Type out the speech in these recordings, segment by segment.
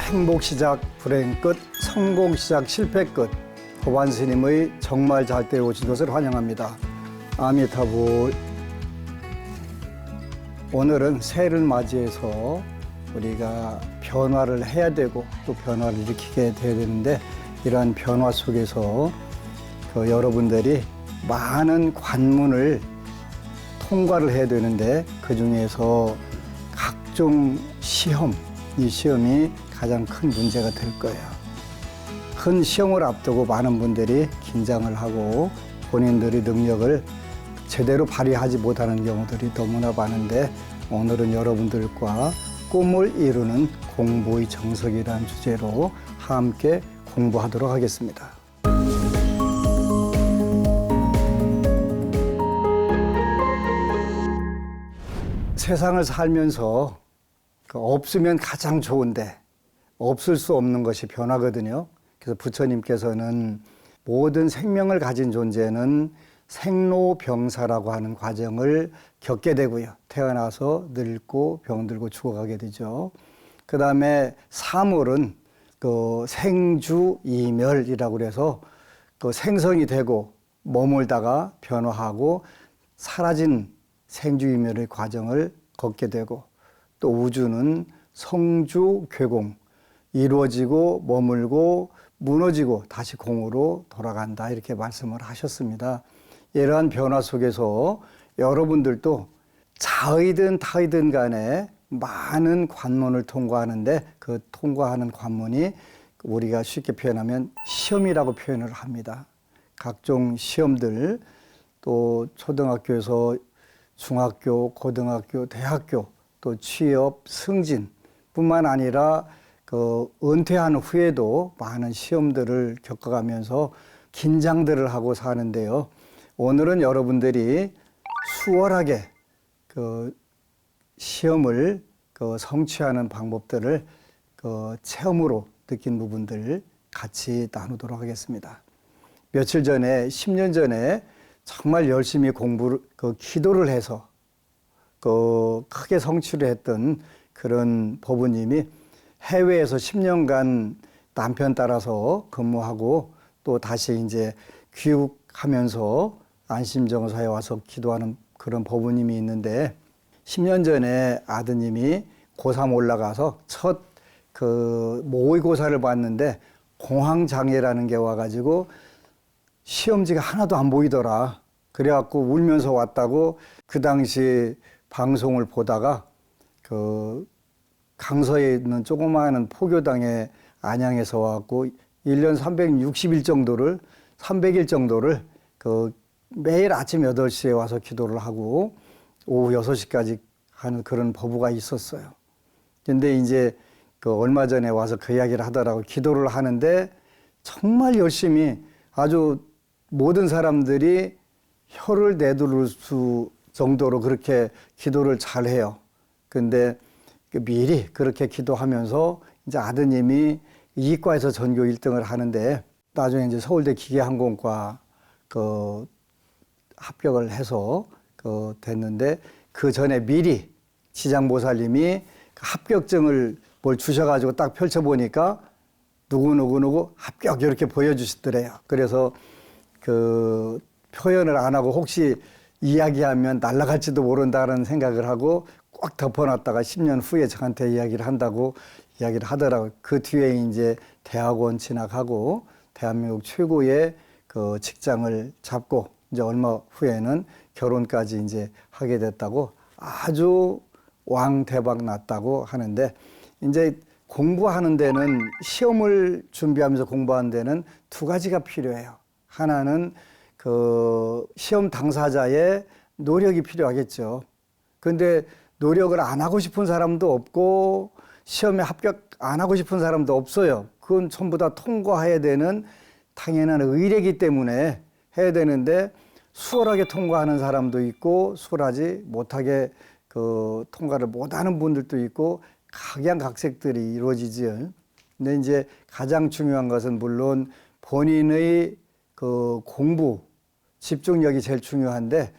행복 시작 불행 끝, 성공 시작 실패 끝. 법안 스님의 정말 잘 때 오신 것을 환영합니다. 아미타불. 오늘은 새해를 맞이해서 우리가 변화를 해야 되고 또 변화를 일으키게 돼야 되는데, 이러한 변화 속에서 여러분들이 많은 관문을 통과를 해야 되는데, 그 중에서 각종 시험, 이 시험이 가장 큰 문제가 될 거예요. 큰 시험을 앞두고 많은 분들이 긴장을 하고 본인들의 능력을 제대로 발휘하지 못하는 경우들이 너무나 많은데, 오늘은 여러분들과 꿈을 이루는 공부의 정석이라는 주제로 함께 공부하도록 하겠습니다. 세상을 살면서 없으면 가장 좋은데 없을 수 없는 것이 변화거든요. 그래서 부처님께서는 모든 생명을 가진 존재는 생로병사라고 하는 과정을 겪게 되고요. 태어나서 늙고 병들고 죽어가게 되죠. 그 다음에 사물은 생주이멸이라고 그래서 생성이 되고 머물다가 변화하고 사라진 생주이멸의 과정을 걷게 되고, 또 우주는 성주괴공, 이루어지고 머물고 무너지고 다시 공으로 돌아간다, 이렇게 말씀을 하셨습니다. 이러한 변화 속에서 여러분들도 자의든 타의든 간에 많은 관문을 통과하는데, 그 통과하는 관문이 우리가 쉽게 표현하면 시험이라고 표현을 합니다. 각종 시험들, 또 초등학교에서 중학교, 고등학교, 대학교, 또 취업, 승진 뿐만 아니라 은퇴한 후에도 많은 시험들을 겪어가면서 긴장들을 하고 사는데요. 오늘은 여러분들이 수월하게 시험을 성취하는 방법들을 체험으로 느낀 부분들 같이 나누도록 하겠습니다. 며칠 전에, 10년 전에 정말 열심히 기도를 해서 크게 성취를 했던 그런 법우님이 해외에서 10년간 남편 따라서 근무하고 또 다시 이제 귀국하면서 안심정서에 와서 기도하는 그런 법우님이 있는데, 10년 전에 아드님이 고3 올라가서 첫 모의고사를 봤는데 공황장애라는 게 와가지고 시험지가 하나도 안 보이더라. 그래갖고 울면서 왔다고 그 당시 방송을 보다가 강서에 있는 조그마한 포교당에 안양에서 와갖고 1년 360일 정도를, 300일 정도를 매일 아침 8시에 와서 기도를 하고 오후 6시까지 하는 그런 법우가 있었어요. 근데 이제 얼마 전에 와서 그 이야기를 하더라고. 기도를 하는데 정말 열심히, 아주 모든 사람들이 혀를 내두를 수 정도로 그렇게 기도를 잘 해요. 근데 미리 그렇게 기도하면서 이제 아드님이 이과에서 전교 1등을 하는데, 나중에 이제 서울대 기계항공과 합격을 해서 됐는데, 그 전에 미리 지장보살님이 합격증을 뭘 주셔가지고 딱 펼쳐보니까 누구 합격 이렇게 보여주시더래요. 그래서 표현을 안 하고 혹시 이야기하면 날아갈지도 모른다는 생각을 하고 꽉 덮어놨다가 10년 후에 저한테 이야기를 한다고 이야기를 하더라고요. 그 뒤에 이제 대학원 진학하고 대한민국 최고의 직장을 잡고 이제 얼마 후에는 결혼까지 이제 하게 됐다고, 아주 왕대박 났다고 하는데, 이제 공부하는 데는, 시험을 준비하면서 공부하는 데는 두 가지가 필요해요. 하나는 시험 당사자의 노력이 필요하겠죠. 근데 노력을 안 하고 싶은 사람도 없고 시험에 합격 안 하고 싶은 사람도 없어요. 그건 전부 다 통과해야 되는 당연한 의례이기 때문에 해야 되는데, 수월하게 통과하는 사람도 있고 수월하지 못하게 통과를 못하는 분들도 있고, 각양각색들이 이루어지죠. 근데 이제 가장 중요한 것은 물론 본인의 공부, 집중력이 제일 중요한데,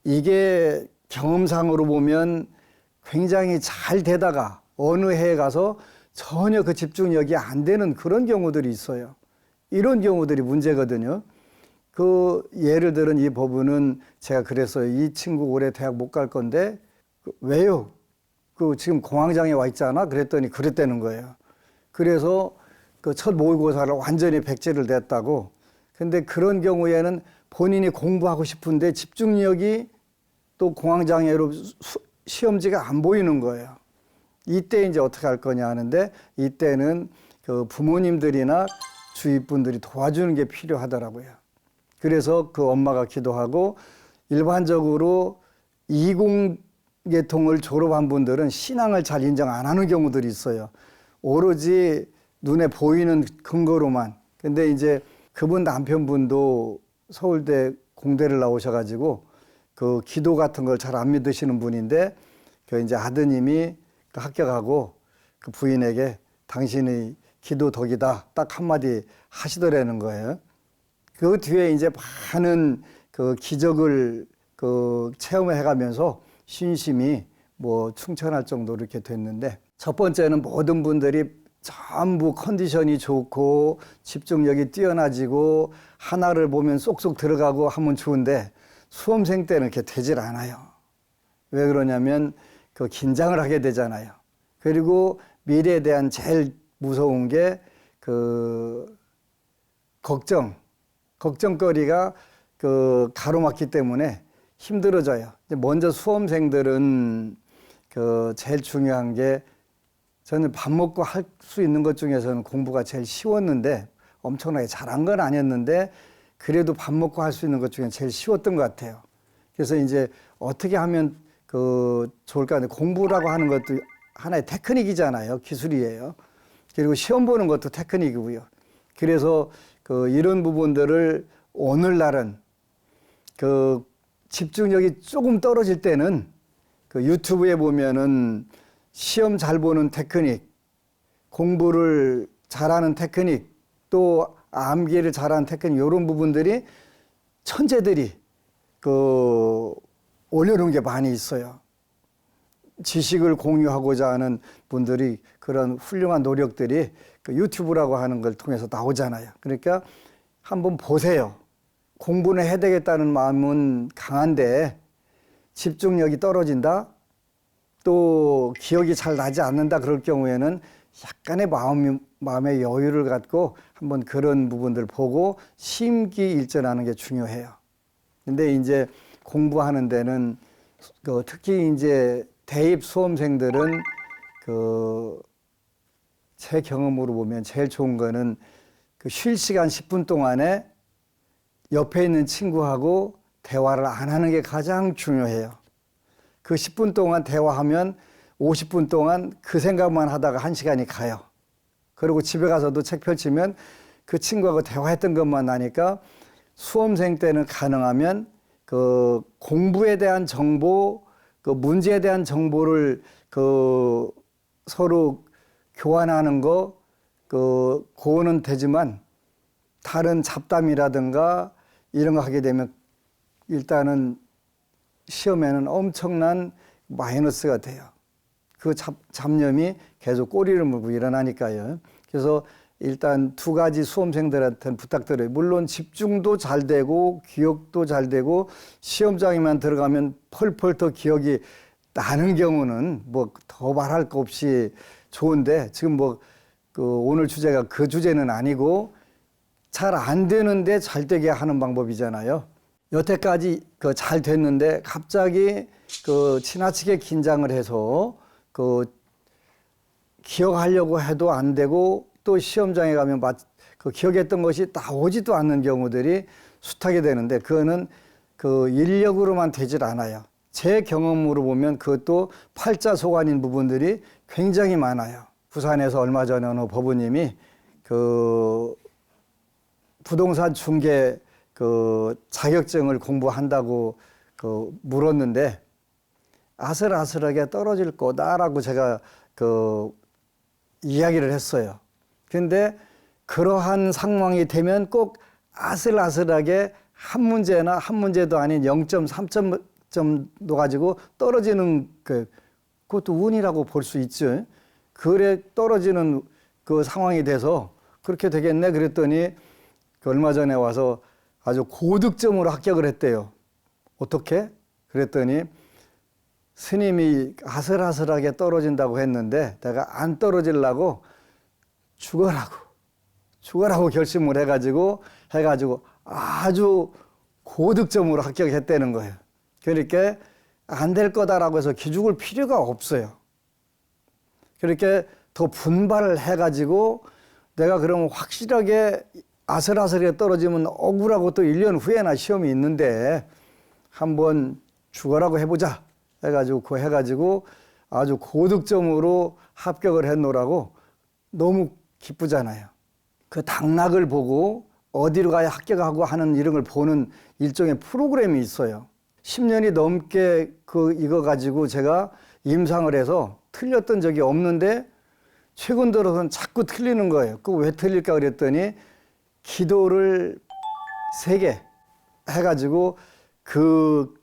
이게 경험상으로 보면 굉장히 잘 되다가 어느 해에 가서 전혀 그 집중력이 안 되는 그런 경우들이 있어요. 이런 경우들이 문제거든요. 그 예를 들은 이 부분은 제가 그랬어요. 이 친구 올해 대학 못 갈 건데 왜요? 그 지금 공황장애 와 있잖아. 그랬더니 그랬다는 거예요. 그래서 그 첫 모의고사를 완전히 백지를 냈다고. 근데 그런 경우에는 본인이 공부하고 싶은데 집중력이 또 공황장애로 시험지가 안 보이는 거예요. 이때 이제 어떻게 할 거냐 하는데 이때는 그 부모님들이나 주위 분들이 도와주는 게 필요하더라고요. 그래서 그 엄마가 기도하고 일반적으로 이공계통을 졸업한 분들은 신앙을 잘 인정 안 하는 경우들이 있어요. 오로지 눈에 보이는 근거로만. 근데 이제 그분 남편분도 서울대 공대를 나오셔가지고 그 기도 같은 걸 잘 안 믿으시는 분인데 그 이제 아드님이 합격하고 그 부인에게 당신의 기도 덕이다 딱 한마디 하시더라는 거예요. 그 뒤에 이제 많은 그 기적을 그 체험해 가면서 신심이 뭐 충천할 정도로 이렇게 됐는데 첫 번째는 모든 분들이 전부 컨디션이 좋고 집중력이 뛰어나지고 하나를 보면 쏙쏙 들어가고 하면 좋은데 수험생 때는 이렇게 되질 않아요. 왜 그러냐면 그 긴장을 하게 되잖아요. 그리고 미래에 대한 제일 무서운 게 그 걱정거리가 그 가로막기 때문에 힘들어져요. 먼저 수험생들은 그 제일 중요한 게 저는 밥 먹고 할 수 있는 것 중에서는 공부가 제일 쉬웠는데 엄청나게 잘한 건 아니었는데 그래도 밥 먹고 할 수 있는 것 중에 제일 쉬웠던 것 같아요. 그래서 이제 어떻게 하면 그 좋을까 하는데 공부라고 하는 것도 하나의 테크닉이잖아요. 기술이에요. 그리고 시험 보는 것도 테크닉이고요. 그래서 그 이런 부분들을 오늘날은 그 집중력이 조금 떨어질 때는 그 유튜브에 보면은 시험 잘 보는 테크닉, 공부를 잘하는 테크닉, 또 암기를 잘하는 테크닉 이런 부분들이 천재들이 그 올려놓은 게 많이 있어요. 지식을 공유하고자 하는 분들이 그런 훌륭한 노력들이 그 유튜브라고 하는 걸 통해서 나오잖아요. 그러니까 한번 보세요. 공부는 해야 되겠다는 마음은 강한데 집중력이 떨어진다, 또 기억이 잘 나지 않는다 그럴 경우에는 약간의 마음의 여유를 갖고 한번 그런 부분들 보고 심기일전하는 게 중요해요. 근데 이제 공부하는 데는 그 특히 이제 대입 수험생들은 그 제 경험으로 보면 제일 좋은 거는 그 쉴 시간 10분 동안에 옆에 있는 친구하고 대화를 안 하는 게 가장 중요해요. 그 10분 동안 대화하면 50분 동안 그 생각만 하다가 1시간이 가요. 그리고 집에 가서도 책 펼치면 그 친구하고 대화했던 것만 나니까 수험생 때는 가능하면 그 공부에 대한 정보, 그 문제에 대한 정보를 그 서로 교환하는 거, 그거는 되지만 다른 잡담이라든가 이런 거 하게 되면 일단은 시험에는 엄청난 마이너스가 돼요. 그 잡념이 계속 꼬리를 물고 일어나니까요. 그래서 일단 두 가지 수험생들한테는 부탁드려요. 물론 집중도 잘 되고 기억도 잘 되고 시험장에만 들어가면 펄펄 더 기억이 나는 경우는 뭐 더 말할 거 없이 좋은데 지금 뭐 그 오늘 주제가 그 주제는 아니고 잘 안 되는데 잘 되게 하는 방법이잖아요. 여태까지 그 잘 됐는데 갑자기 그 지나치게 긴장을 해서 그 기억하려고 해도 안 되고 또 시험장에 가면 그 기억했던 것이 나오지도 않는 경우들이 숱하게 되는데 그거는 그 인력으로만 되질 않아요. 제 경험으로 보면 그것도 팔자소관인 부분들이 굉장히 많아요. 부산에서 얼마 전에 어느 법우님이 그 부동산 중개 그 자격증을 공부한다고 그 물었는데 아슬아슬하게 떨어질 거다라고 제가 그 이야기를 했어요. 근데 그러한 상황이 되면 꼭 아슬아슬하게 한 문제나 한 문제도 아닌 0.3점 정도 가지고 떨어지는 그것도 운이라고 볼 수 있죠. 그래 떨어지는 그 상황이 돼서 그렇게 되겠네 그랬더니 그 얼마 전에 와서 아주 고득점으로 합격을 했대요. 어떻게? 그랬더니 스님이 아슬아슬하게 떨어진다고 했는데 내가 안 떨어지려고 죽어라고 결심을 해가지고 아주 고득점으로 합격했다는 거예요. 그러니까 안 될 거다라고 해서 기죽을 필요가 없어요. 그렇게 더 분발을 해가지고 내가 그러면 확실하게 아슬아슬하게 떨어지면 억울하고 또 1년 후에나 시험이 있는데 한번 죽어라고 해보자 해가지고 아주 고득점으로 합격을 했노라고 너무 기쁘잖아요. 그 당락을 보고 어디로 가야 합격하고 하는 이런 걸 보는 일종의 프로그램이 있어요. 10년이 넘게 이거 가지고 제가 임상을 해서 틀렸던 적이 없는데 최근 들어서는 자꾸 틀리는 거예요. 그 왜 틀릴까 그랬더니 기도를 3개 해가지고 그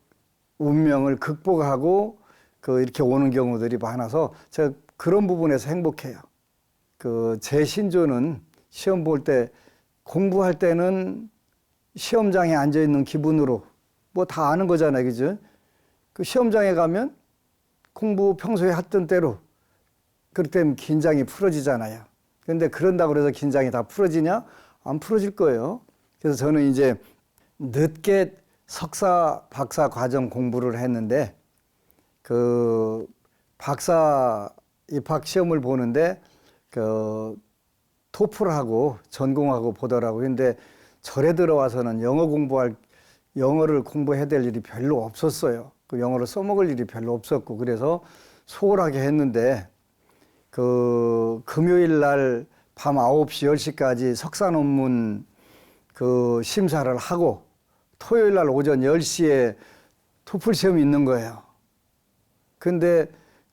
운명을 극복하고 이렇게 오는 경우들이 많아서 제가 그런 부분에서 행복해요. 제 신조는 시험 볼 때 공부할 때는 시험장에 앉아 있는 기분으로 뭐 다 아는 거잖아요, 그죠? 그 시험장에 가면 공부 평소에 했던 대로 그럴 때는 긴장이 풀어지잖아요. 그런데 그런다고 해서 긴장이 다 풀어지냐? 안 풀어질 거예요. 그래서 저는 이제 늦게 석사, 박사 과정 공부를 했는데 그 박사 입학 시험을 보는데 토플하고 전공하고 보더라고요. 근데 절에 들어와서는 영어를 공부해야 될 일이 별로 없었어요. 그 영어를 써먹을 일이 별로 없었고 그래서 소홀하게 했는데 금요일 날 밤 9시, 10시까지 석사 논문 심사를 하고 토요일 날 오전 10시에 토플 시험이 있는 거예요. 근데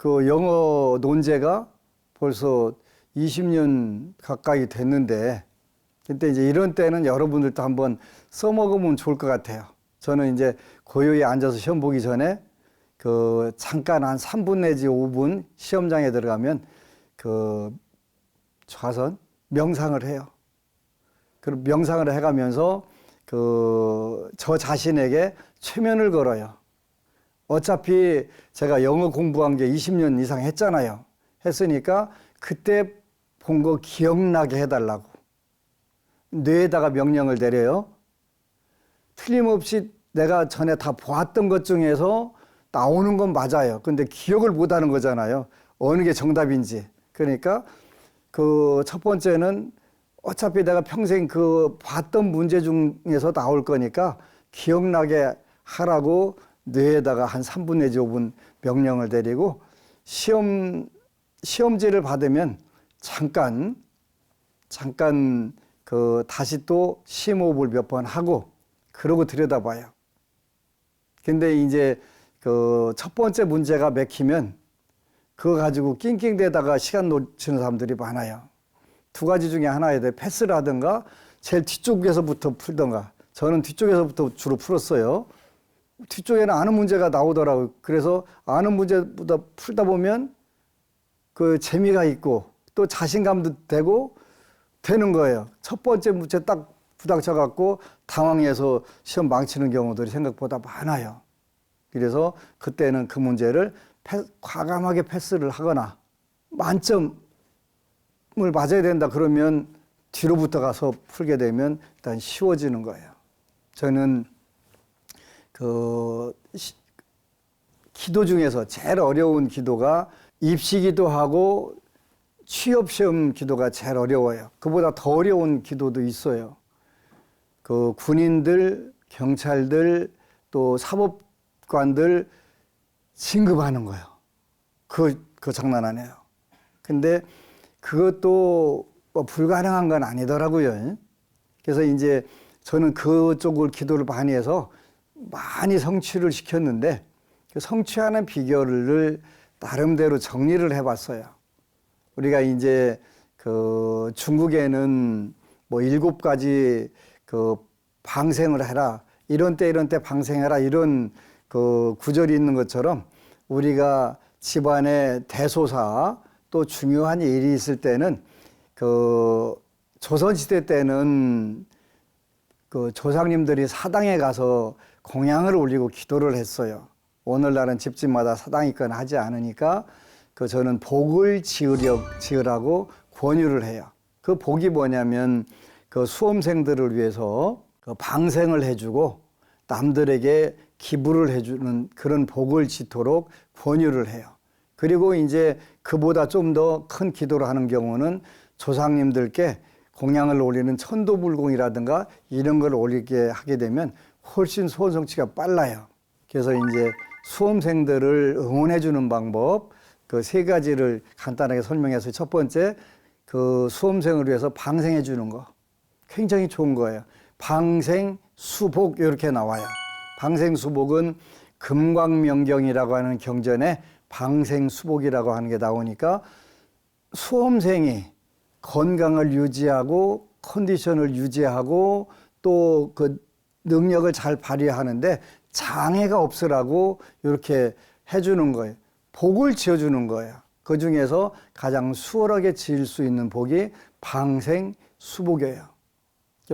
영어 논제가 벌써 20년 가까이 됐는데 그때 이제 이런 때는 여러분들도 한번 써먹으면 좋을 것 같아요. 저는 이제 고요히 앉아서 시험 보기 전에 잠깐 한 3분 내지 5분 시험장에 들어가면 좌선 명상을 해요. 그리고 명상을 해가면서 저 자신에게 최면을 걸어요. 어차피 제가 영어 공부한 게 20년 이상 했잖아요. 했으니까 그때 본 거 기억나게 해달라고. 뇌에다가 명령을 내려요. 틀림없이 내가 전에 다 보았던 것 중에서 나오는 건 맞아요. 근데 기억을 못 하는 거잖아요. 어느 게 정답인지. 그러니까 첫 번째는 어차피 내가 평생 봤던 문제 중에서 나올 거니까 기억나게 하라고 뇌에다가 한 3분 내지 5분 명령을 내리고 시험지를 받으면 잠깐 다시 또 심호흡을 몇 번 하고 그러고 들여다봐요. 근데 이제 첫 번째 문제가 맥히면 그거 가지고 낑낑대다가 시간 놓치는 사람들이 많아요. 2가지 중에 하나에 대해 패스를 하든가 제일 뒤쪽에서부터 풀던가. 저는 뒤쪽에서부터 주로 풀었어요. 뒤쪽에는 아는 문제가 나오더라고요. 그래서 아는 문제보다 풀다 보면 재미가 있고 또 자신감도 되는 거예요. 첫 번째 문제 딱 부닥쳐갖고 당황해서 시험 망치는 경우들이 생각보다 많아요. 그래서 그때는 그 문제를 과감하게 패스를 하거나 만점을 맞아야 된다 그러면 뒤로부터 가서 풀게 되면 일단 쉬워지는 거예요. 저는 기도 중에서 제일 어려운 기도가 입시기도하고 취업시험 기도가 제일 어려워요. 그보다 더 어려운 기도도 있어요. 군인들, 경찰들, 또 사법관들 진급하는 거예요. 그거 장난 아니에요. 근데 그것도 뭐 불가능한 건 아니더라고요. 그래서 이제 저는 그쪽을 기도를 많이 해서 많이 성취를 시켰는데 그 성취하는 비결을 나름대로 정리를 해봤어요. 우리가 이제 중국에는 뭐 7가지 방생을 해라. 이런 때 방생해라. 이런 구절이 있는 것처럼 우리가 집안의 대소사, 또 중요한 일이 있을 때는 그 조선시대 때는 그 조상님들이 사당에 가서 공양을 올리고 기도를 했어요. 오늘날은 집집마다 사당이 있거나 하지 않으니까 그 저는 복을 지으라고 권유를 해요. 그 복이 뭐냐면 그 수험생들을 위해서 그 방생을 해주고 남들에게 기부를 해주는 그런 복을 짓도록 권유를 해요. 그리고 이제 그보다 좀 더 큰 기도를 하는 경우는 조상님들께 공양을 올리는 천도불공이라든가 이런 걸 올리게 하게 되면 훨씬 수원 성취가 빨라요. 그래서 이제 수험생들을 응원해 주는 방법 그 세 가지를 간단하게 설명해서 첫 번째 그 수험생을 위해서 방생해 주는 거 굉장히 좋은 거예요. 방생, 수복 이렇게 나와요. 방생, 수복은 금광명경이라고 하는 경전에 방생, 수복이라고 하는 게 나오니까 수험생이 건강을 유지하고 컨디션을 유지하고 또 그 능력을 잘 발휘하는데 장애가 없으라고 이렇게 해주는 거예요. 복을 지어주는 거예요. 그 중에서 가장 수월하게 지을 수 있는 복이 방생, 수복이에요.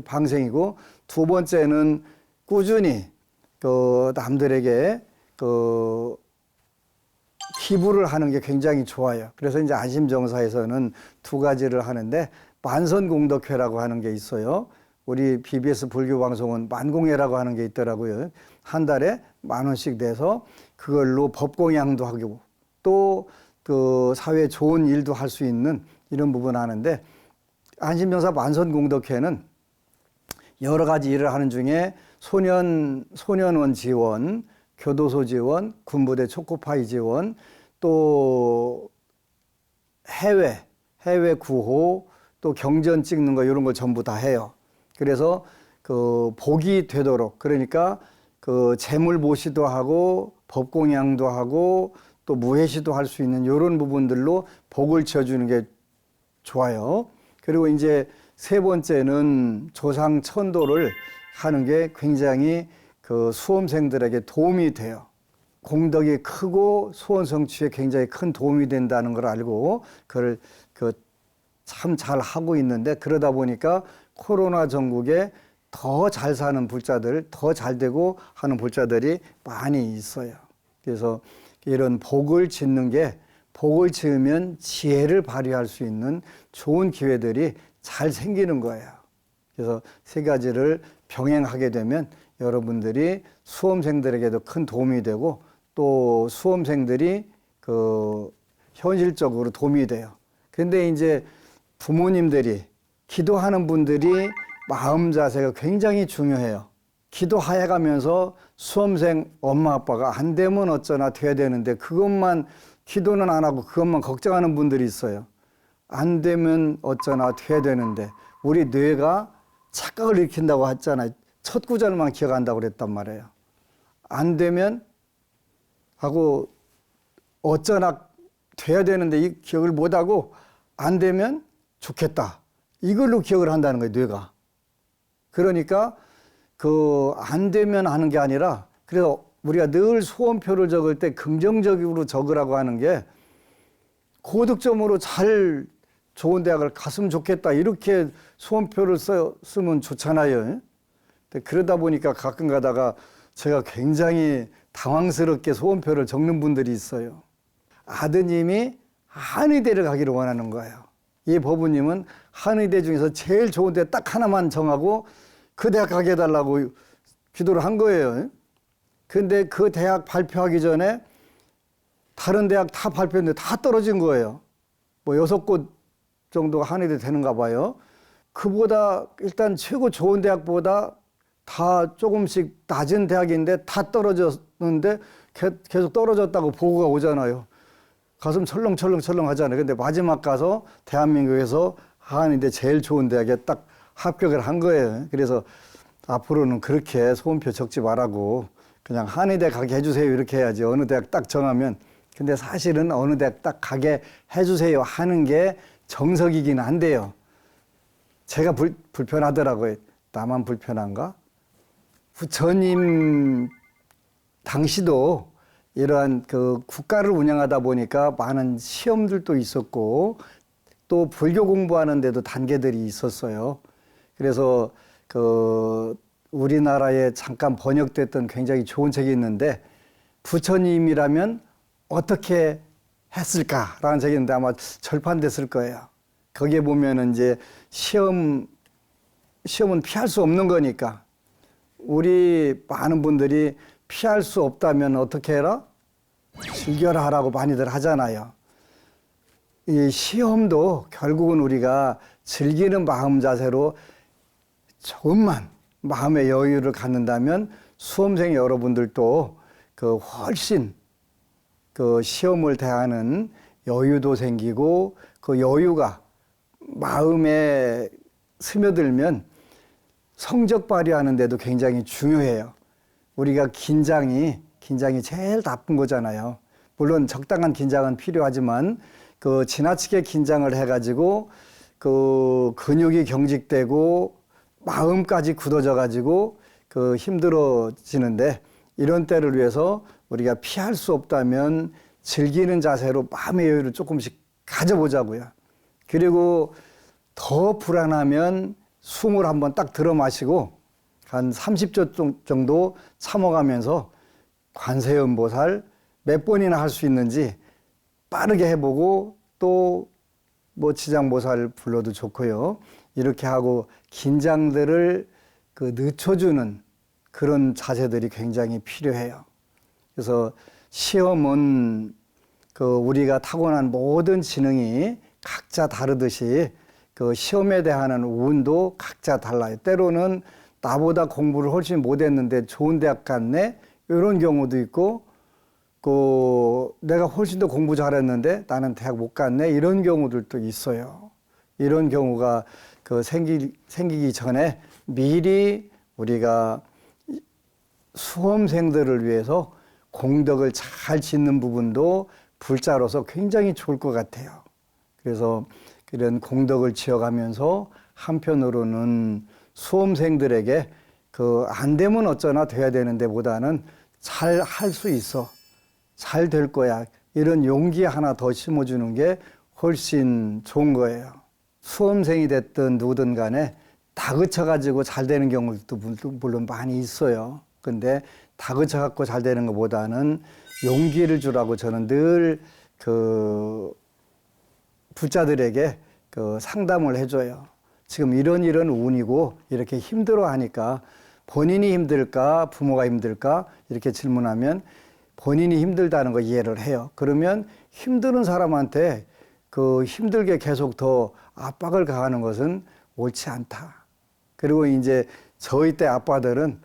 방생이고 두 번째는 꾸준히 그 남들에게 그 기부를 하는 게 굉장히 좋아요. 그래서 이제 안심정사에서는 두 가지를 하는데 만선공덕회라고 하는 게 있어요. 우리 BBS 불교방송은 만공회라고 하는 게 있더라고요. 한 달에 10,000원씩 내서 그걸로 법공양도 하고 또 그 사회에 좋은 일도 할 수 있는 이런 부분 하는데 안심정사 만선공덕회는 여러 가지 일을 하는 중에 소년원 지원, 교도소 지원, 군부대 초코파이 지원, 또 해외 구호, 또 경전 찍는 거 이런 거 전부 다 해요. 그래서 그 복이 되도록 그러니까 그 재물 보시도 하고 법공양도 하고 또 무해시도 할 수 있는 이런 부분들로 복을 지어주는 게 좋아요. 그리고 이제 세 번째는 조상 천도를 하는 게 굉장히 그 수험생들에게 도움이 돼요. 공덕이 크고 수원 성취에 굉장히 큰 도움이 된다는 걸 알고 그걸 참 잘 하고 있는데 그러다 보니까 코로나 전국에 더 잘 사는 불자들, 더 잘 되고 하는 불자들이 많이 있어요. 그래서 이런 복을 짓는 게 복을 지으면 지혜를 발휘할 수 있는 좋은 기회들이 잘 생기는 거예요. 그래서 세 가지를 병행하게 되면 여러분들이 수험생들에게도 큰 도움이 되고 또 수험생들이 그 현실적으로 도움이 돼요. 근데 이제 부모님들이 기도하는 분들이 마음 자세가 굉장히 중요해요. 기도해 가면서 수험생 엄마 아빠가 안 되면 어쩌나 돼야 되는데 그것만 기도는 안 하고 그것만 걱정하는 분들이 있어요. 안 되면 어쩌나 돼야 되는데 우리 뇌가 착각을 일으킨다고 했잖아요. 첫 구절만 기억한다고 그랬단 말이에요. 안 되면 하고 어쩌나 돼야 되는데 이 기억을 못하고 안 되면 좋겠다. 이걸로 기억을 한다는 거예요, 뇌가. 그러니까 그 안 되면 하는 게 아니라 그래서 우리가 늘 소원표를 적을 때 긍정적으로 적으라고 하는 게 고득점으로 잘 좋은 대학을 갔으면 좋겠다. 이렇게 소원표를 쓰면 좋잖아요. 그러다 보니까 가끔 가다가 제가 굉장히 당황스럽게 소원표를 적는 분들이 있어요. 아드님이 한의대를 가기를 원하는 거예요. 이 법부님은 한의대 중에서 제일 좋은 데 딱 하나만 정하고 그 대학 가게 해달라고 기도를 한 거예요. 근데 그 대학 발표하기 전에 다른 대학 다 발표했는데 다 떨어진 거예요. 뭐 6곳 정도가 한의대 되는가 봐요. 그보다 일단 최고 좋은 대학보다 다 조금씩 낮은 대학인데 다 떨어졌는데 계속 떨어졌다고 보고가 오잖아요. 가슴 철렁철렁 하잖아요. 근데 마지막 가서 대한민국에서 한의대 제일 좋은 대학에 딱 합격을 한 거예요. 그래서 앞으로는 그렇게 소원표 적지 말라고 그냥 한의대 가게 해주세요 이렇게 해야지. 어느 대학 딱 정하면. 근데 사실은 어느 대학 딱 가게 해주세요 하는 게 정석이긴 한데요. 제가 불편하더라고요. 나만 불편한가? 부처님 당시도 이러한 그 국가를 운영하다 보니까 많은 시험들도 있었고 또 불교 공부하는 데도 단계들이 있었어요. 그래서 그 우리나라에 잠깐 번역됐던 굉장히 좋은 책이 있는데 부처님이라면 어떻게 했을까라는 책이 있는데 아마 절판됐을 거예요. 거기에 보면은 이제 시험은 피할 수 없는 거니까 우리 많은 분들이 피할 수 없다면 어떻게 해라? 즐겨라 하라고 많이들 하잖아요. 이 시험도 결국은 우리가 즐기는 마음 자세로 조금만 마음의 여유를 갖는다면 수험생 여러분들도 그 훨씬 그 시험을 대하는 여유도 생기고 그 여유가 마음에 스며들면 성적 발휘하는 데도 굉장히 중요해요. 우리가 긴장이 제일 나쁜 거잖아요. 물론 적당한 긴장은 필요하지만 그 지나치게 긴장을 해가지고 그 근육이 경직되고 마음까지 굳어져 가지고 그 힘들어지는데 이런 때를 위해서 우리가 피할 수 없다면 즐기는 자세로 마음의 여유를 조금씩 가져보자고요. 그리고 더 불안하면 숨을 한번 딱 들어 마시고 한 30초 정도 참아가면서 관세음보살 몇 번이나 할 수 있는지 빠르게 해보고 또 뭐 지장보살 불러도 좋고요. 이렇게 하고 긴장들을 그 늦춰주는 그런 자세들이 굉장히 필요해요. 그래서 시험은 그 우리가 타고난 모든 지능이 각자 다르듯이 그 시험에 대한 운도 각자 달라요. 때로는 나보다 공부를 훨씬 못했는데 좋은 대학 갔네 이런 경우도 있고 그 내가 훨씬 더 공부 잘했는데 나는 대학 못 갔네 이런 경우들도 있어요. 이런 경우가 그 생기기 전에 미리 우리가 수험생들을 위해서 공덕을 잘 짓는 부분도 불자로서 굉장히 좋을 것 같아요. 그래서 이런 공덕을 지어가면서 한편으로는 수험생들에게 그 안 되면 어쩌나 돼야 되는데 보다는 잘 할 수 있어. 잘 될 거야. 이런 용기 하나 더 심어주는 게 훨씬 좋은 거예요. 수험생이 됐든 누구든 간에 다그쳐가지고 잘 되는 경우도 물론 많이 있어요. 근데 다그쳐갖고 잘 되는 것보다는 용기를 주라고 저는 늘 그 부자들에게 그 상담을 해줘요. 지금 이런 운이고 이렇게 힘들어 하니까 본인이 힘들까 부모가 힘들까 이렇게 질문하면 본인이 힘들다는 거 이해를 해요. 그러면 힘드는 사람한테 그 힘들게 계속 더 압박을 가하는 것은 옳지 않다. 그리고 이제 저희 때 아빠들은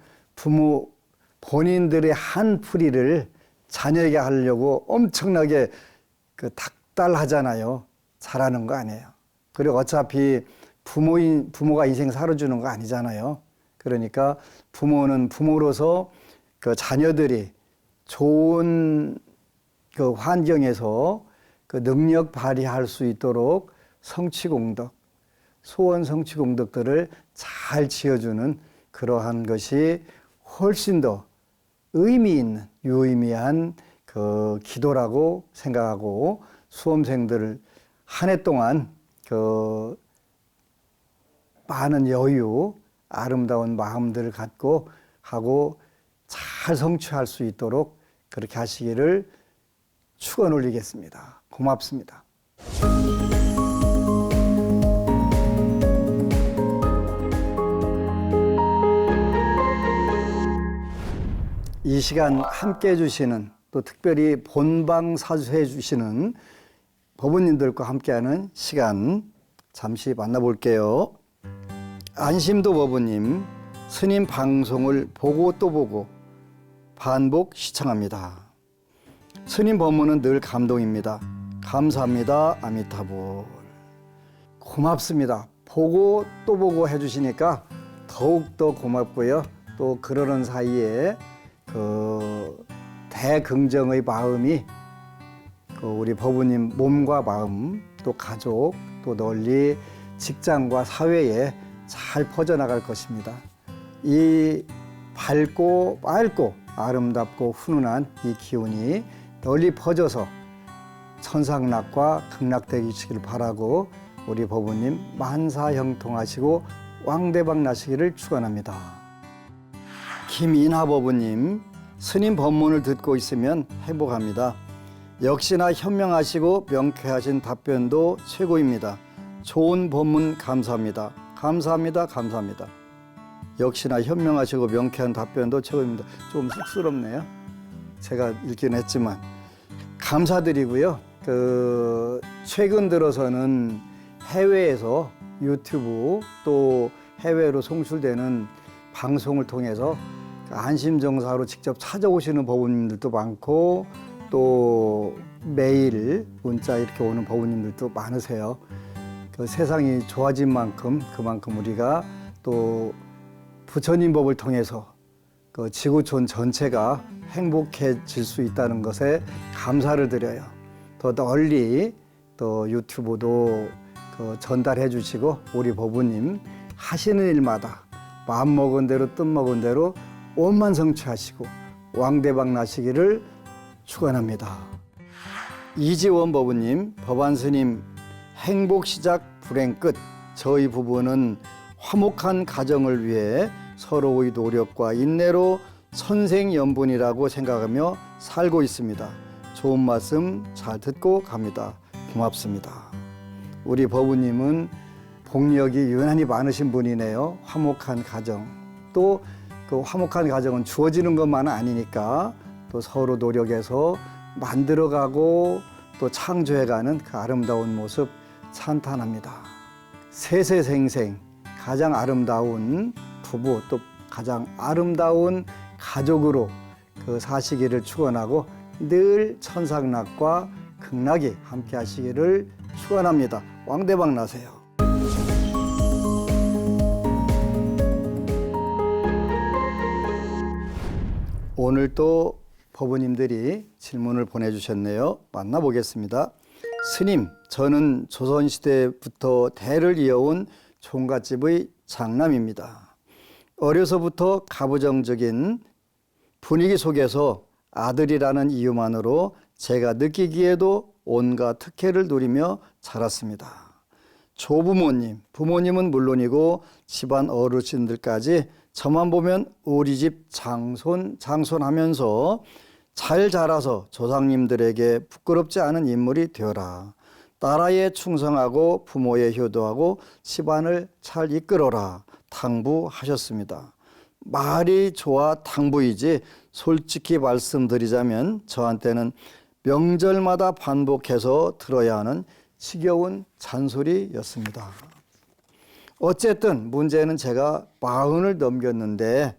본인들의 한 풀이를 자녀에게 하려고 엄청나게 그 닥달하잖아요. 잘하는 거 아니에요. 그리고 어차피 부모가 인생 살아주는 거 아니잖아요. 그러니까 부모는 부모로서 그 자녀들이 좋은 그 환경에서 그 능력 발휘할 수 있도록 성취공덕, 소원 성취공덕들을 잘 지어주는 그러한 것이 훨씬 더 의미 있는 유의미한 그 기도라고 생각하고 수험생들을 한 해 동안 그 많은 여유, 아름다운 마음들을 갖고 하고 잘 성취할 수 있도록 그렇게 하시기를 축원 올리겠습니다. 고맙습니다. 이 시간 함께 해주시는 또 특별히 본방 사수해 주시는 법원님들과 함께하는 시간 잠시 만나볼게요. 안심도 법원님, 스님 방송을 보고 또 보고 반복 시청합니다. 스님 법문은 늘 감동입니다. 감사합니다. 아미타불. 고맙습니다. 보고 또 보고 해주시니까 더욱더 고맙고요. 또 그러는 사이에 그 대긍정의 마음이 그 우리 법우님 몸과 마음 또 가족 또 널리 직장과 사회에 잘 퍼져나갈 것입니다. 이 밝고 맑고 아름답고 훈훈한 이 기운이 널리 퍼져서 천상락과 극락되시길 바라고 우리 법우님 만사형통하시고 왕대박 나시기를 축원합니다. 김인하 법우님, 스님 법문을 듣고 있으면 행복합니다. 역시나 현명하시고 명쾌하신 답변도 최고입니다. 좋은 법문 감사합니다. 감사합니다. 감사합니다. 역시나 현명하시고 명쾌한 답변도 최고입니다. 좀 쑥스럽네요. 제가 읽긴 했지만 감사드리고요. 최근 들어서는 해외에서 유튜브 또 해외로 송출되는 방송을 통해서 안심정사로 직접 찾아오시는 법우님들도 많고 또 매일 문자 이렇게 오는 법우님들도 많으세요. 세상이 좋아진 만큼 그만큼 우리가 또 부처님 법을 통해서 지구촌 전체가 행복해질 수 있다는 것에 감사를 드려요. 더 널리 또 유튜브도 전달해 주시고 우리 법우님 하시는 일마다 마음먹은 대로 뜻먹은 대로 원만 성취하시고 왕대박 나시기를 축원합니다. 이지원 법우님, 법안스님 행복 시작 불행 끝. 저희 부부는 화목한 가정을 위해 서로의 노력과 인내로 선생연분이라고 생각하며 살고 있습니다. 좋은 말씀 잘 듣고 갑니다. 고맙습니다. 우리 법우님은 복력이 유난히 많으신 분이네요. 화목한 가정. 또 그 화목한 가정은 주어지는 것만은 아니니까 또 서로 노력해서 만들어가고 또 창조해가는 그 아름다운 모습 찬탄합니다. 세세생생 가장 아름다운 부부 또 가장 아름다운 가족으로 사시기를 축원하고 늘 천상락과 극락이 함께 하시기를 축원합니다. 왕대박 나세요. 오늘 또 법우님들이 질문을 보내주셨네요. 만나보겠습니다. 스님, 저는 조선시대부터 대를 이어온 종갓집의 장남입니다. 어려서부터 가부장적인 분위기 속에서 아들이라는 이유만으로 제가 느끼기에도 온갖 특혜를 누리며 자랐습니다. 조부모님, 부모님은 물론이고 집안 어르신들까지 저만 보면 우리 집 장손하면서 잘 자라서 조상님들에게 부끄럽지 않은 인물이 되어라. 나라에 충성하고 부모에 효도하고 집안을 잘 이끌어라. 당부하셨습니다. 말이 좋아 당부이지 솔직히 말씀드리자면 저한테는 명절마다 반복해서 들어야 하는 지겨운 잔소리였습니다. 어쨌든 문제는 제가 40을 넘겼는데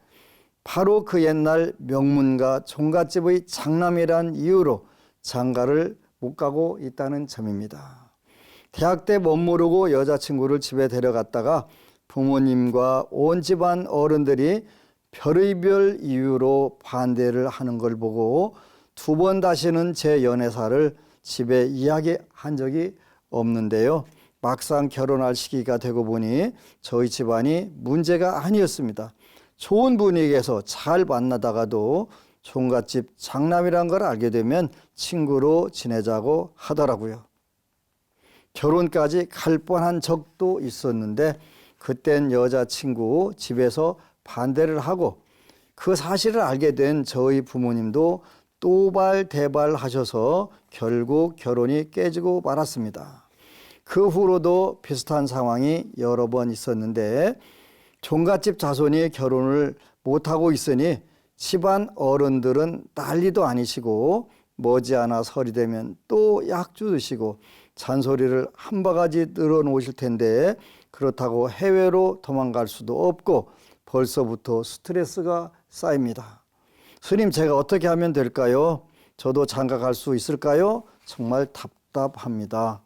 바로 그 옛날 명문가 종갓집의 장남이란 이유로 장가를 못 가고 있다는 점입니다. 대학 때 멋모르고 여자친구를 집에 데려갔다가 부모님과 온 집안 어른들이 별의별 이유로 반대를 하는 걸 보고 2번 다시는 제 연애사를 집에 이야기한 적이 없는데요. 막상 결혼할 시기가 되고 보니 저희 집안이 문제가 아니었습니다. 좋은 분위기에서 잘 만나다가도 종갓집 장남이란 걸 알게 되면 친구로 지내자고 하더라고요. 결혼까지 갈 뻔한 적도 있었는데 그땐 여자친구 집에서 반대를 하고 그 사실을 알게 된 저희 부모님도 또발대발 하셔서 결국 결혼이 깨지고 말았습니다. 그 후로도 비슷한 상황이 여러 번 있었는데 종갓집 자손이 결혼을 못하고 있으니 집안 어른들은 난리도 아니시고 머지않아 설이 되면 또 약주 드시고 잔소리를 한 바가지 늘어놓으실 텐데 그렇다고 해외로 도망갈 수도 없고 벌써부터 스트레스가 쌓입니다. 스님, 제가 어떻게 하면 될까요? 저도 장가 갈 수 있을까요? 정말 답답합니다.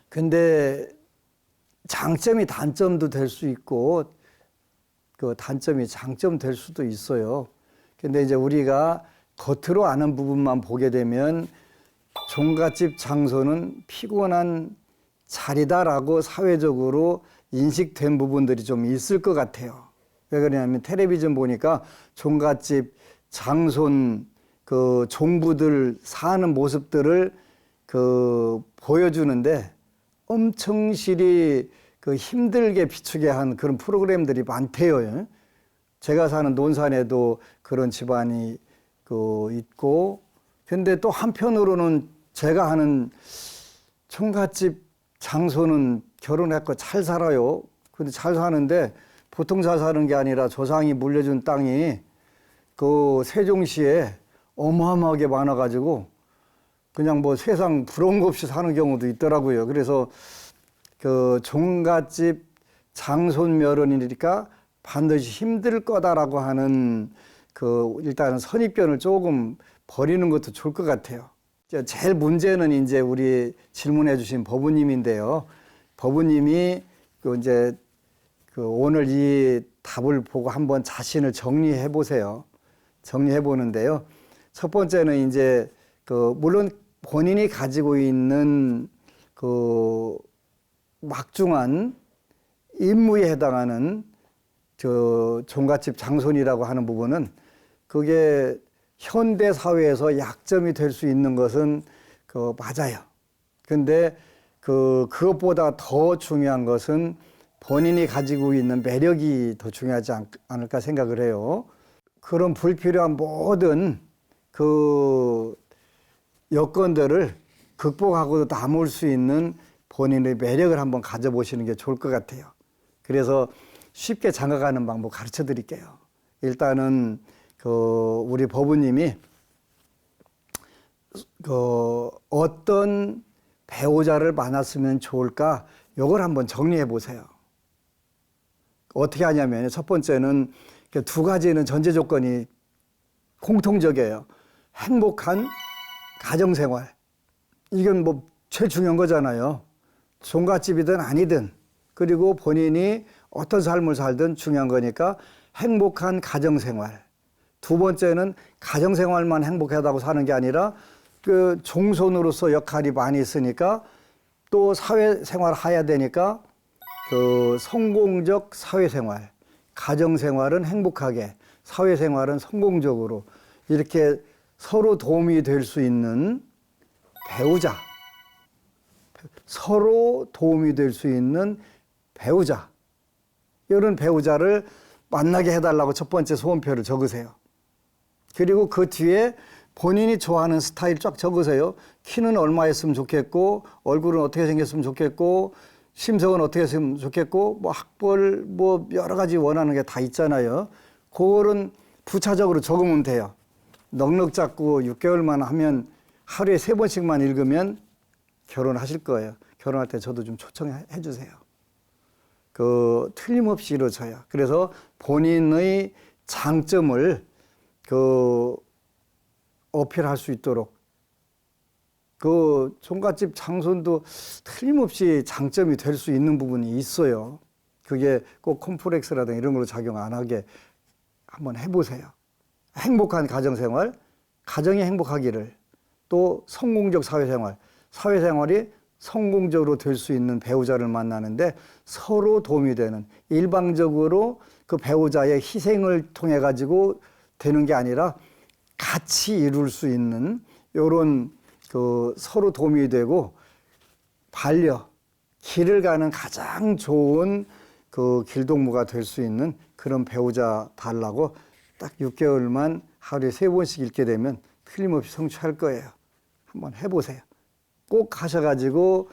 근데 장점이 단점도 될 수 있고 그 단점이 장점 될 수도 있어요. 근데 이제 우리가 겉으로 아는 부분만 보게 되면 종갓집 장소는 피곤한 자리다라고 사회적으로 인식된 부분들이 좀 있을 것 같아요. 왜 그러냐면 텔레비전 보니까 종갓집 장손 그 종부들 사는 모습들을 그 보여주는데 엄청 실이 그 힘들게 비추게 한 그런 프로그램들이 많대요. 제가 사는 논산에도 그런 집안이 그 있고, 근데 또 한편으로는 제가 하는 총갓집 장소는 결혼했고 잘 살아요. 근데 잘 사는데 보통 잘 사는 게 아니라 조상이 물려준 땅이 그 세종시에 어마어마하게 많아가지고 그냥 뭐 세상 부러운 거 없이 사는 경우도 있더라고요. 그래서 그 종갓집 장손 며느리니까 반드시 힘들 거다라고 하는 그 일단은 선입견을 조금 버리는 것도 좋을 것 같아요. 제일 문제는 이제 우리 질문해 주신 법우님인데요. 법우님이 그 이제 그 오늘 이 답을 보고 한번 자신을 정리해 보세요. 정리해 보는데요. 첫 번째는 이제 그 물론 본인이 가지고 있는 그 막중한 임무에 해당하는 저 종갓집 장손이라고 하는 부분은 그게 현대 사회에서 약점이 될 수 있는 것은 그 맞아요. 근데 그것보다 더 중요한 것은 본인이 가지고 있는 매력이 더 중요하지 않을까 생각을 해요. 그런 불필요한 모든 그 여건들을 극복하고도 남을 수 있는 본인의 매력을 한번 가져보시는 게 좋을 것 같아요. 그래서 쉽게 장가가는 방법 가르쳐 드릴게요. 일단은 그 우리 법우님이 그 어떤 배우자를 만났으면 좋을까 요걸 한번 정리해 보세요. 어떻게 하냐면 첫 번째는 두 가지는 전제 조건이 공통적이에요. 행복한 가정생활. 이건 뭐 제일 중요한 거잖아요. 종갓집이든 아니든 그리고 본인이 어떤 삶을 살든 중요한 거니까 행복한 가정생활. 두 번째는 가정생활만 행복하다고 사는 게 아니라 그 종손으로서 역할이 많이 있으니까 또 사회생활 해야 되니까 그 성공적 사회생활, 가정생활은 행복하게, 사회생활은 성공적으로 이렇게 서로 도움이 될 수 있는 배우자, 서로 도움이 될 수 있는 배우자, 이런 배우자를 만나게 해달라고 첫 번째 소원표를 적으세요. 그리고 그 뒤에 본인이 좋아하는 스타일 쫙 적으세요. 키는 얼마였으면 좋겠고, 얼굴은 어떻게 생겼으면 좋겠고, 심성은 어떻게 했으면 좋겠고, 뭐 학벌 뭐 여러 가지 원하는 게 다 있잖아요. 그거는 부차적으로 적으면 돼요. 넉넉 잡고 6개월만 하면 하루에 3번씩만 읽으면 결혼하실 거예요. 결혼할 때 저도 좀 초청해 주세요. 그 틀림없이 이루어져요. 그래서 본인의 장점을 그 어필할 수 있도록 그 종갓집 장손도 틀림없이 장점이 될 수 있는 부분이 있어요. 그게 꼭 콤플렉스라든가 이런 걸로 작용 안 하게 한번 해보세요. 행복한 가정생활, 가정이 행복하기를, 또 성공적 사회생활, 사회생활이 성공적으로 될 수 있는 배우자를 만나는데 서로 도움이 되는, 일방적으로 그 배우자의 희생을 통해 가지고 되는 게 아니라 같이 이룰 수 있는 요런 그 서로 도움이 되고 길을 가는 가장 좋은 그 길동무가 될 수 있는 그런 배우자 달라고 딱 6개월만 하루에 3번씩 읽게 되면 틀림없이 성취할 거예요. 한번 해보세요. 꼭 가셔가지고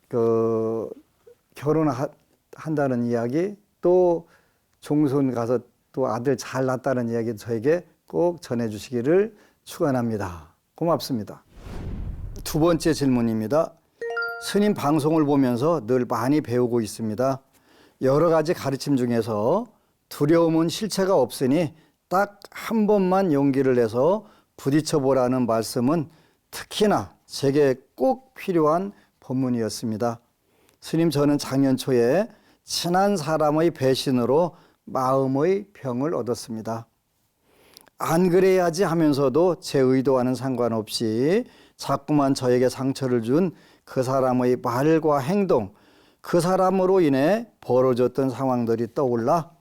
그 결혼한다는 이야기, 또 종손 가서 또 아들 잘 낳았다는 이야기 저에게 꼭 전해주시기를 축원합니다. 고맙습니다. 두 번째 질문입니다. 스님 방송을 보면서 늘 많이 배우고 있습니다. 여러 가지 가르침 중에서 두려움은 실체가 없으니 딱 한 번만 용기를 내서 부딪혀 보라는 말씀은 특히나 제게 꼭 필요한 법문이었습니다. 스님, 저는 작년 초에 친한 사람의 배신으로 마음의 병을 얻었습니다. 안 그래야지 하면서도 제 의도와는 상관없이 자꾸만 저에게 상처를 준 그 사람의 말과 행동, 그 사람으로 인해 벌어졌던 상황들이 떠올라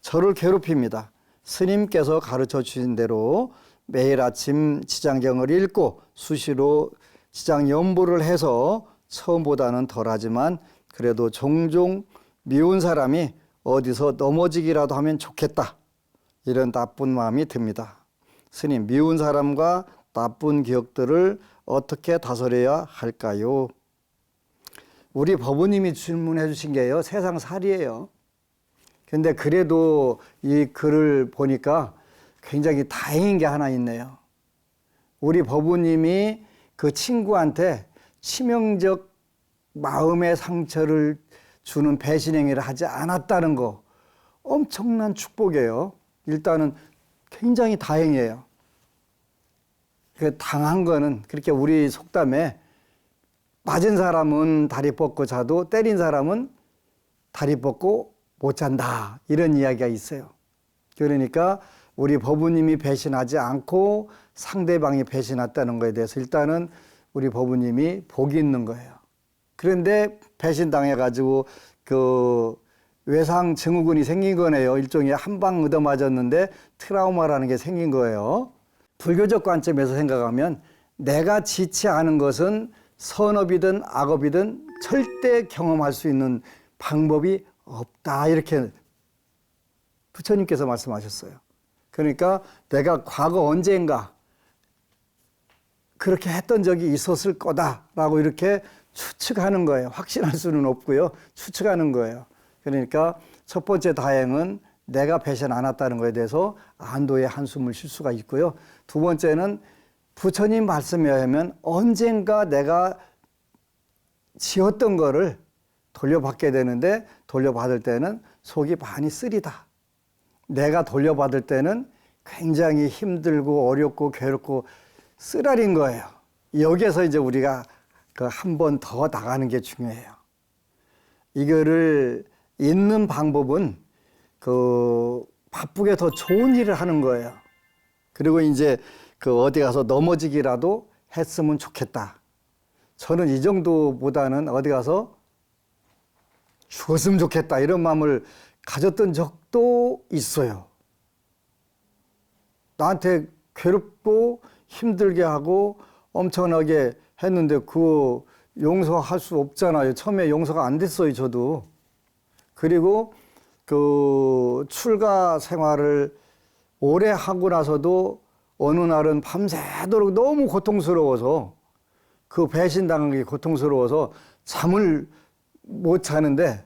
저를 괴롭힙니다. 스님께서 가르쳐 주신 대로 매일 아침 지장경을 읽고 수시로 지장 연보를 해서 처음보다는 덜하지만 그래도 종종 미운 사람이 어디서 넘어지기라도 하면 좋겠다. 이런 나쁜 마음이 듭니다. 스님, 미운 사람과 나쁜 기억들을 어떻게 다스려야 할까요? 우리 법우님이 질문해 주신 게요, 세상 살이에요. 근데 그래도 이 글을 보니까 굉장히 다행인 게 하나 있네요. 우리 법우님이 그 친구한테 치명적 마음의 상처를 주는 배신 행위를 하지 않았다는 거 엄청난 축복이에요. 일단은 굉장히 다행이에요. 그 당한 거는 그렇게 우리 속담에 맞은 사람은 다리 뻗고 자도 때린 사람은 다리 뻗고 못 잔다, 이런 이야기가 있어요. 그러니까 우리 법우님이 배신하지 않고 상대방이 배신했다는 거에 대해서 일단은 우리 법우님이 복이 있는 거예요. 그런데 배신당해가지고 그 외상 증후군이 생긴 거네요. 일종의 한 방 얻어맞았는데 트라우마라는 게 생긴 거예요. 불교적 관점에서 생각하면 내가 지치 않은 것은 선업이든 악업이든 절대 경험할 수 있는 방법이 없다, 이렇게 부처님께서 말씀하셨어요. 그러니까 내가 과거 언젠가 그렇게 했던 적이 있었을 거다라고 이렇게 추측하는 거예요. 확신할 수는 없고요. 추측하는 거예요. 그러니까 첫 번째 다행은 내가 배신 안 했다는 거에 대해서 안도의 한숨을 쉴 수가 있고요. 두 번째는 부처님 말씀에 의하면 언젠가 내가 지었던 거를 돌려받게 되는데 돌려받을 때는 속이 많이 쓰리다. 내가 돌려받을 때는 굉장히 힘들고 어렵고 괴롭고 쓰라린 거예요. 여기에서 이제 우리가 그 한 번 더 나가는 게 중요해요. 이거를 잊는 방법은 그 바쁘게 더 좋은 일을 하는 거예요. 그리고 이제 그 어디 가서 넘어지기라도 했으면 좋겠다. 저는 이 정도보다는 어디 가서 죽었으면 좋겠다, 이런 마음을 가졌던 적도 있어요. 나한테 괴롭고 힘들게 하고 엄청나게 했는데 그거 용서할 수 없잖아요. 처음에 용서가 안 됐어요, 저도. 그리고 그 출가 생활을 오래 하고 나서도 어느 날은 밤새도록 너무 고통스러워서, 그 배신당한 게 고통스러워서 잠을 못 자는데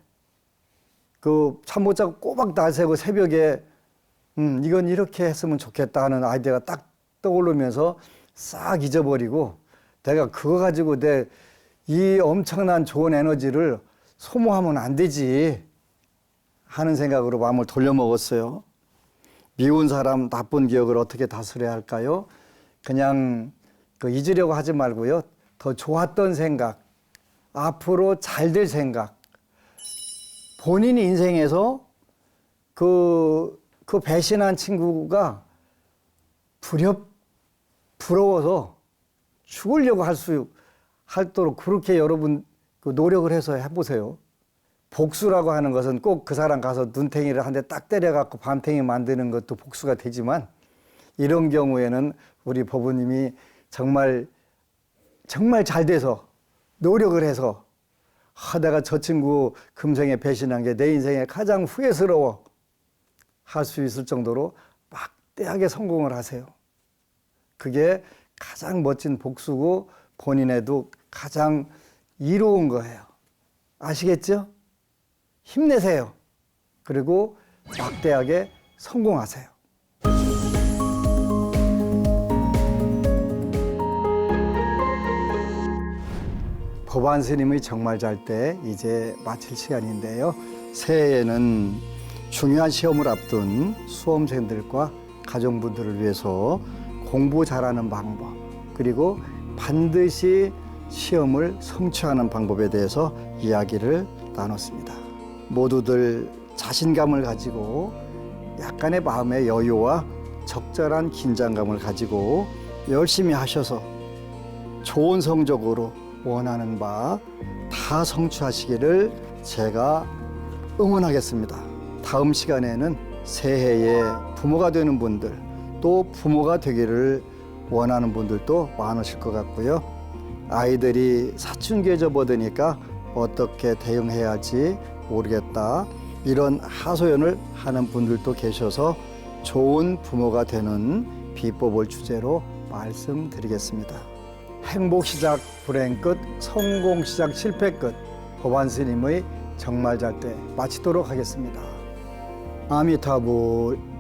그 잠 못 자고 꼬박 날새고 새벽에 이건 이렇게 했으면 좋겠다 하는 아이디어가 딱 떠오르면서 싹 잊어버리고, 내가 그거 가지고 내 이 엄청난 좋은 에너지를 소모하면 안 되지 하는 생각으로 마음을 돌려먹었어요. 미운 사람, 나쁜 기억을 어떻게 다스려야 할까요? 그냥 그 잊으려고 하지 말고요. 더 좋았던 생각, 앞으로 잘 될 생각, 본인 인생에서 그 배신한 친구가 부러워서 죽으려고 할도록 그렇게 여러분 그 노력을 해서 해보세요. 복수라고 하는 것은 꼭 그 사람 가서 눈탱이를 한 대 딱 때려갖고 밤탱이 만드는 것도 복수가 되지만, 이런 경우에는 우리 법우님이 정말 잘 돼서 노력을 해서 내가 저 친구 금생에 배신한 게 내 인생에 가장 후회스러워 할 수 있을 정도로 막대하게 성공을 하세요. 그게 가장 멋진 복수고 본인에도 가장 이로운 거예요. 아시겠죠? 힘내세요. 그리고 막대하게 성공하세요. 법안 스님의 정말 잘 때 이제 마칠 시간인데요. 새해에는 중요한 시험을 앞둔 수험생들과 가정분들을 위해서 공부 잘하는 방법, 그리고 반드시 시험을 성취하는 방법에 대해서 이야기를 나눴습니다. 모두들 자신감을 가지고 약간의 마음의 여유와 적절한 긴장감을 가지고 열심히 하셔서 좋은 성적으로 원하는 바 다 성취하시기를 제가 응원하겠습니다. 다음 시간에는 새해에 부모가 되는 분들, 또 부모가 되기를 원하는 분들도 많으실 것 같고요. 아이들이 사춘기에 접어드니까 어떻게 대응해야 할지 모르겠다, 이런 하소연을 하는 분들도 계셔서 좋은 부모가 되는 비법을 주제로 말씀드리겠습니다. 행복 시작 불행 끝, 성공 시작 실패 끝, 법안 스님의 정말 잘 때 마치도록 하겠습니다. 아미타불.